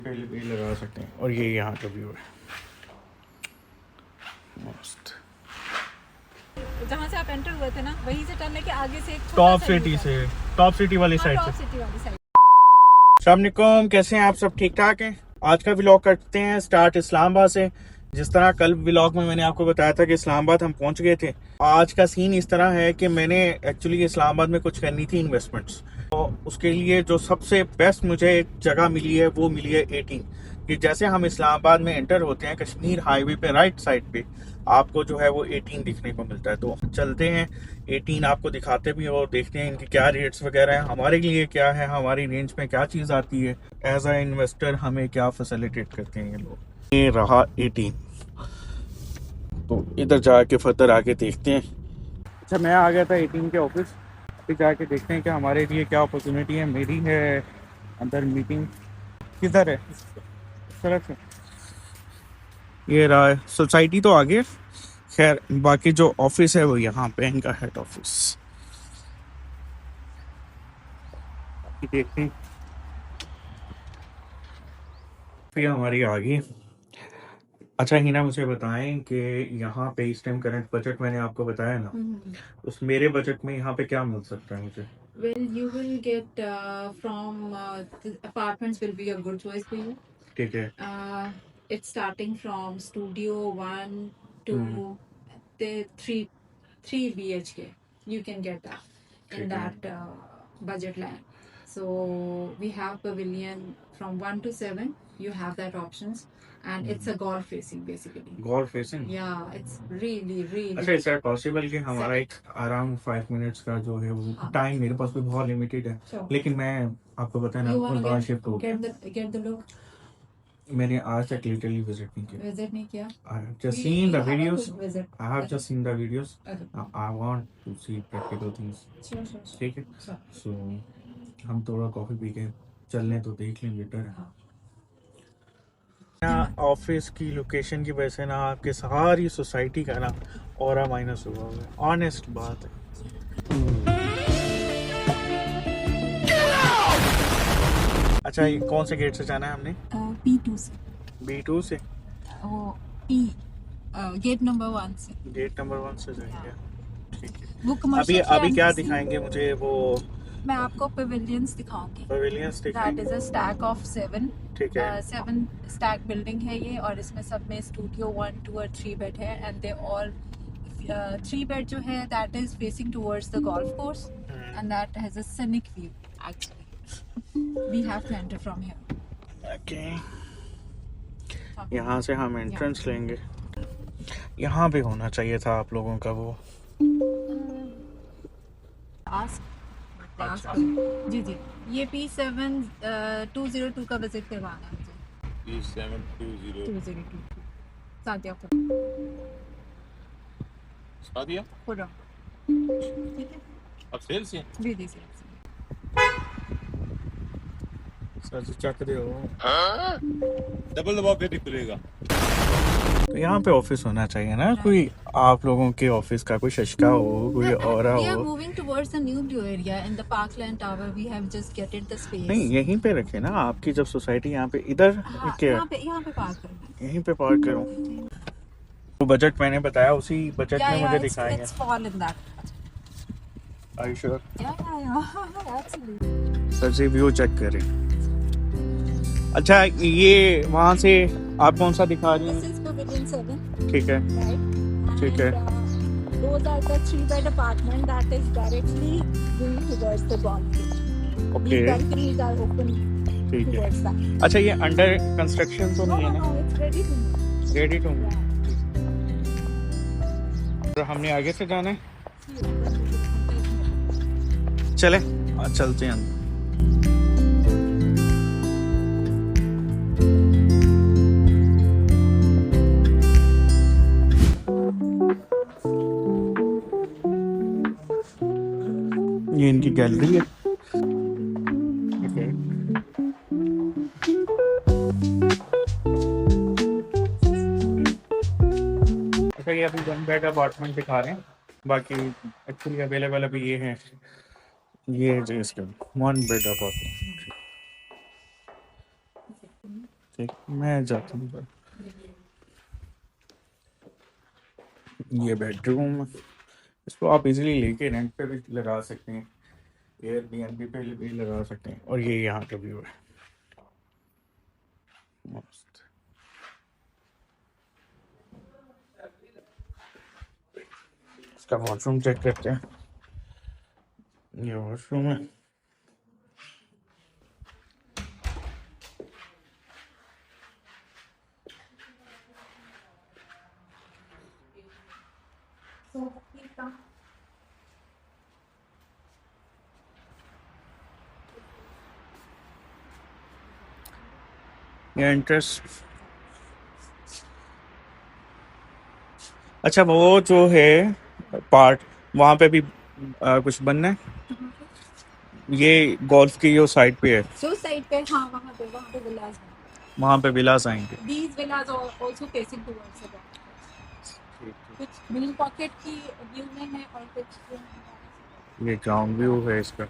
भी लगा सकते हैं। और ये यहाँ का व्यू है मस्त। जहाँ से आप एंटर हुए थे ना, वहीं से टर्न लेके आगे से एक टॉप सिटी से, टॉप सिटी वाली साइड से। टॉप सिटी वाली साइड। अस्सलाम वालेकुम, कैसे हैं आप सब? ठीक ठाक हैं। आज का व्लॉग करते हैं स्टार्ट इस्लामाबाद से। जिस तरह कल व्लॉग में मैंने आपको बताया था कि इस्लामाबाद हम पहुंच गए थे, आज का सीन इस तरह है कि मैंने एक्चुअली इस्लामाबाद में कुछ करनी थी इन्वेस्टमेंट्स, तो उसके लिए जो सबसे बेस्ट मुझे जगह मिली है वो मिली है 18। कि जैसे हम इस्लामाबाद में एंटर होते हैं कश्मीर हाईवे पे राइट साइड पे आपको जो है वो 18 दिखने को मिलता है। तो चलते हैं 18 आपको दिखाते भी और देखते हैं इनके क्या रेट्स वगैरह हैं, हमारे लिए क्या है, हमारी रेंज में क्या चीज़ आती है, एज अ इन्वेस्टर हमें क्या फैसिलिटेट करते हैं ये लोग। ये रहा 18, तो इधर जाके फर्दर आके देखते हैं। अच्छा, मैं आ गया था 18 के ऑफिस, अभी जाके देखते हैं कि हमारे लिए क्या अपॉर्चुनिटी है। मेरी है अंदर मीटिंग, किधर है तरफ से। ये रहा है सोसाइटी तो आगे, खैर बाकी जो ऑफिस है वो यहाँ पे इनका हेड ऑफिस। देखते हैं फिर हमारी आ गई। अच्छा हिना, मुझे बताएं कि यहाँ पे इस टाइम करंट बजट मैंने आपको बताया ना, उस मेरे बजट में यहाँ पे क्या मिल सकता है मुझे? Well, you will get from the apartments will be a good choice for you. ठीक है। It's starting from studio 1 to the 3 BHK. You can get that in ठीक है। that budget line. So we have pavilion from 1 to 7. You have that options, and it's a golf facing basically. golf facing. Yeah, it's really अच्छा, इस possible कि हमारा एक around 5 minutes का जो है वो हाँ। टाइम मेरे पास भी बहुत लिमिटेड है, Sure. लेकिन मैं आपको बताया ना You wanna बाहर शिफ्ट हो गया। get the look? मैंने आज तक लिटरली विजिट नहीं किया। Visit नहीं किया? I have just We seen the have a videos. quick visit. I have just seen the videos. Okay. I want to see practical things. Sure. ठीक है। Sure. So हम थोड़ा कॉफी पी के चलने तो देख लें बेटर है। ना ऑफिस की लोकेशन की वजह से ना आपके सारी सोसाइटी का ना ऑरा माइनस हुआ है, ऑनेस्ट बात है। अच्छा, ये कौन से गेट से जाना है हमने? P2 से। B2 से? ओ P गेट नंबर 1 से। गेट नंबर 1 से जाएंगे। ठीक है। वो अभी कमर्शियल अभी क्या दिखाएंगे मुझे? वो मैं आपको पवेलियंस दिखाऊंगी। पवेलियंस दैट दिखाएंगे। Is a stack of 7। ठीक है। 7 स्टैक बिल्डिंग है ये, और इसमें सब में स्टूडियो 1, 2 और 3 बेड है, एंड दे ऑल 3 बेड जो है that is facing towards the golf course, and that has a scenic view actually. We have to enter from here. Okay, यहाँ से हम एंट्रेंस लेंगे। यहाँ पे होना चाहिए था आप लोगों का वो। अच्छा। जी ये P7 202 का विजिट करवाना है मुझे। P7 202 सादिया को सादिया पूरा ठीक है। अब सेल से जी सर जी चक दो। डबल दबाव पे खुलेगा। तो यहाँ पे ऑफिस होना चाहिए ना, कोई आप लोगों के ऑफिस का कोई शशका हो, कोई और We are हो। moving towards the new blue area in the Parkland Tower. We have just getted the space. नहीं, यहीं पे रखे ना आपकी जब सोसाइटी यहाँ पे इधर हाँ, क्या यहाँ पे पार्क करना। यहीं पे पार्क करूँ? तो बजट मैंने बताया, उसी बजट में मुझे दिखाएंगे। It's fall in that. Are you sure? Yeah, absolutely. Sir ji view check करें। अच्छा, ये वहाँ से आप कौन सा दिखा रही This हैं? is Pavilion 7, ठीक है। right? ठीक है। And, those are the 3-bed apartment that is directly going towards the golf course. Okay, The balconies are open ठीक है। towards that. अच्छा, ये अंडर कंस्ट्रक्शन तो नहीं है ना? No, it's ready to move. Ready to move. Yeah. तो हमने आगे से जाना है, चले चलते हैं अंदर। ये इनकी गैलरी है। अच्छा, ये अभी 1 बेड अपार्टमेंट दिखा रहे हैं, बाकी एक्चुअली अवेलेबल अभी ये हैं, ये जो इसका 1 बेड अपार्टमेंट। ठीक, मैं जाता हूँ पर। ये बेडरूम, इसको आप इजीली लेके रेंट पे भी लगा सकते हैं, एयरबीएनबी पे भी लगा सकते हैं। और ये यहाँ का व्यू है, मस्त। इसका वॉशरूम चेक करते हैं। ये वॉशरूम है। ये इंटरेस्ट, अच्छा वो जो है पार्ट, वहाँ पे भी कुछ बनना है। ये गोल्फ की जो साइड पे है, जो साइड पे, हाँ वहाँ पे विलास हैं। वहाँ पे विलास आएंगे। These villas are also facing towards the ground. कुछ मिडिल पॉकेट की व्यू में है और कुछ ये ग्राउंड व्यू है इसका।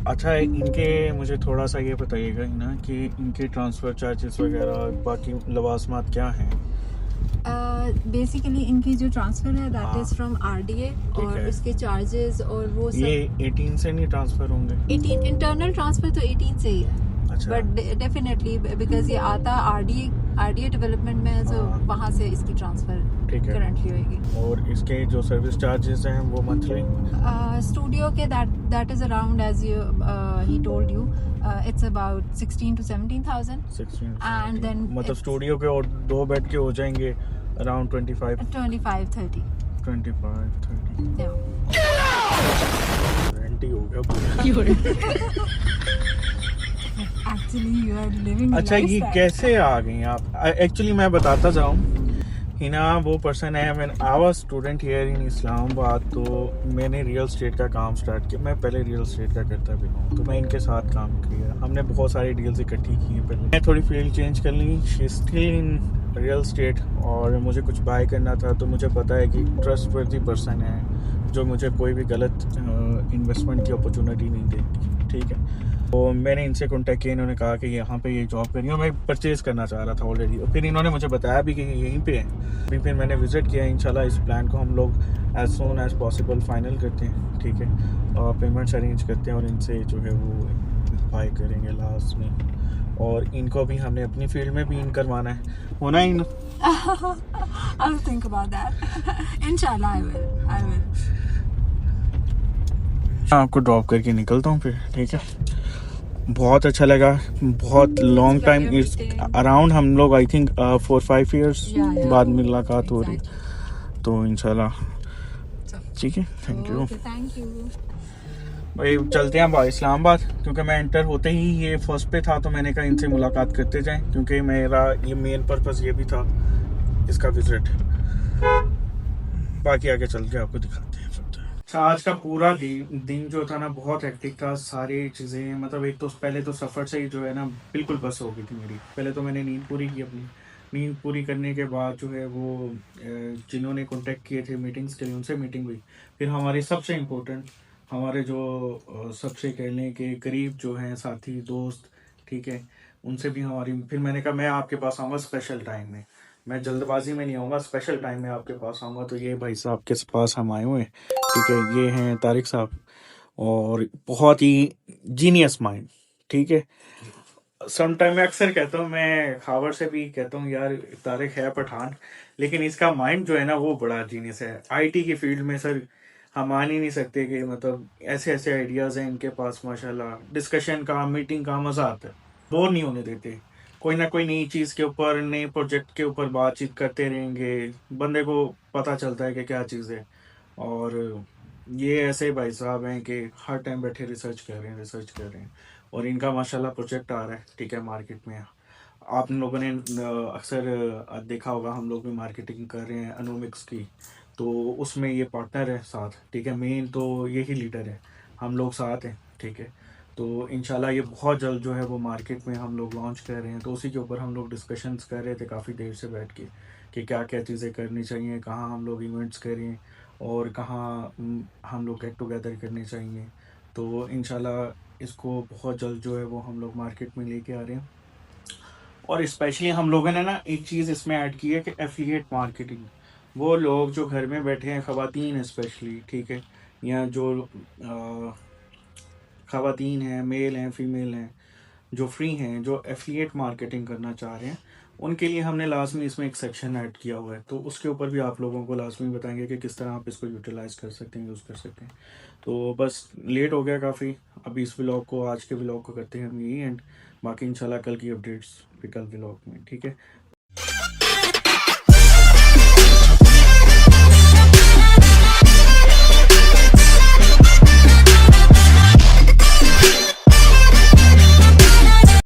अच्छा, इनके मुझे थोड़ा सा ये बताइएगा ना कि इनके ट्रांसफ़र चार्जेस वगैरह बाकी लवाजमात क्या हैं। बेसिकली इनकी जो ट्रांसफर है दैट हाँ। इज फ्रॉम आरडीए ठीक और है। उसके चार्जेस और वो सब। ये 18 से नहीं ट्रांसफ़र होंगे? 18 इंटरनल ट्रांसफर तो 18 से ही है, अच्छा। बट डेफिनेटली बिकॉज ये आता आरडीए डेवलपमेंट में, तो हाँ। वहाँ से इसकी ट्रांसफर ठीक है। करंटली होगी। और इसके जो सर्विस चार्जेस हैं वो मंथली? स्टूडियो के that is around as you he told you, it's about 16 to 17,000 and then मतलब it's- स्टूडियो के और 2 बेड के हो जाएंगे अराउंड 25 25-30 30 yeah. रेंट ही हो गया पूरा। Actually you are living अच्छा, ये lifestyle. कैसे आ गई आप? एक्चुअली मैं बताता जाऊँ, हिना वो पर्सन है, मैं I was student here in Islamabad, तो मैंने रियल स्टेट का काम स्टार्ट किया। मैं पहले रियल स्टेट का करता भी हूँ, तो मैं इनके साथ काम किया। हमने बहुत सारी डील्स इकट्ठी की हैं। पहले मैं थोड़ी फील्ड चेंज कर ली, she still in real estate, और मुझे कुछ बाय करना था, तो मुझे पता है कि ट्रस्टवर्दी पर्सन है जो मुझे कोई भी गलत इन्वेस्टमेंट की अपॉर्चुनिटी नहीं देगी। ठीक है, तो मैंने इनसे कॉन्टैक्ट किया। इन्होंने कहा कि यहाँ पे ये जॉब करी, और मैं परचेज़ करना चाह रहा था ऑलरेडी, और फिर इन्होंने मुझे बताया भी कि यहीं पे है। फिर मैंने विज़िट किया। इंशाल्लाह इस प्लान को हम लोग as soon as possible final करते हैं। ठीक है, और पेमेंट्स अरेंज करते हैं, और इनसे जो है वो बाय करेंगे लास्ट में। और इनको भी हमने अपनी फील्ड में भी इन करवाना है, होना ही ना। I'll think about that. Inshallah I will. आपको ड्रॉप करके निकलता हूँ फिर। ठीक है, बहुत अच्छा लगा। बहुत लॉन्ग टाइम इस अराउंड हम लोग आई थिंक 4-5 ईयर्स बाद मुलाकात हो रही, तो इंशाल्लाह। ठीक है, thank you. Okay, thank you. भाई चलते हैं भाई इस्लामाबाद, क्योंकि मैं एंटर होते ही ये फर्स्ट पे था, तो मैंने कहा इनसे मुलाकात करते जाएं, क्योंकि मेरा ये मेन पर्पस ये भी था इसका विजिट। बाकी आगे चल के आपको दिखाते हैं। अच्छा, आज का पूरा दिन जो था ना बहुत हेक्टिक था। सारी चीज़ें मतलब एक तो पहले तो सफ़र से ही जो है ना बिल्कुल बस हो गई थी मेरी। पहले तो मैंने नींद पूरी की अपनी। नींद पूरी करने के बाद जो है वो जिन्होंने कांटेक्ट किए थे मीटिंग्स के लिए, उनसे मीटिंग हुई। फिर हमारे सबसे इम्पोर्टेंट, हमारे जो सबसे कह लें कि करीब जो हैं साथी दोस्त, ठीक है, उनसे भी हमारी। फिर मैंने कहा मैं आपके पास आऊँगा स्पेशल टाइम में, मैं जल्दबाजी में नहीं आऊँगा, स्पेशल टाइम में आपके पास आऊँगा। तो ये भाई साहब के पास हम आए हुए हैं। ठीक है, ये हैं तारिक साहब, और बहुत ही जीनियस माइंड। ठीक है, सम टाइम मैं अक्सर कहता हूँ, मैं खावर से भी कहता हूँ यार तारिक है पठान, लेकिन इसका माइंड जो है ना वो बड़ा जीनियस है। आईटी की फील्ड में सर हम मान ही नहीं सकते कि मतलब ऐसे ऐसे आइडियाज़ हैं इनके पास माशाल्लाह। डिस्कशन का, मीटिंग का मज़ा आता है, बोर नहीं होने देते। कोई ना कोई नई चीज़ के ऊपर, नए प्रोजेक्ट के ऊपर बातचीत करते रहेंगे, बंदे को पता चलता है कि क्या चीज़ है। और ये ऐसे भाई साहब हैं कि हर टाइम बैठे रिसर्च कर रहे हैं। और इनका माशाल्लाह प्रोजेक्ट आ रहा है, ठीक है, मार्केट में। आप लोगों ने अक्सर देखा होगा, हम लोग भी मार्केटिंग कर रहे हैं अनोमिक्स की, तो उसमें ये पार्टनर है साथ। ठीक है, मेन तो यही लीडर है, हम लोग साथ हैं। ठीक है, तो इंशाल्लाह ये बहुत जल्द जो है वो मार्केट में हम लोग लॉन्च कर रहे हैं। तो उसी के ऊपर हम लोग डिस्कशंस कर रहे थे काफ़ी देर से बैठ के कि क्या क्या चीज़ें करनी चाहिए, कहाँ हम लोग इवेंट्स करें, और कहाँ हम लोग गेट टुगेदर करने चाहिए। तो इंशाल्लाह इसको बहुत जल्द जो है वो हम लोग मार्केट में लेके आ रहे हैं। और स्पेशली हम लोगों ने ना एक चीज़ इसमें ऐड की है कि एफिलिएट मार्केटिंग। वो लोग जो घर में बैठे हैं, ख़वातीन स्पेशली, ठीक है, या जो ख़वातीन हैं, मेल हैं, फीमेल हैं, जो फ्री हैं, जो एफिलिएट मार्केटिंग करना चाह रहे हैं, उनके लिए हमने लाजमी इसमें एक सेक्शन ऐड किया हुआ है। तो उसके ऊपर भी आप लोगों को लाजमी बताएंगे कि किस तरह आप इसको यूटिलाइज़ कर सकते हैं, यूज़ कर सकते हैं। तो बस लेट हो गया काफ़ी, अभी इस व्लॉग को, आज के व्लॉग को करते हैं हम यही एंड। बाकी इंशाल्लाह कल की अपडेट्स भी कल व्लॉग में, ठीक है।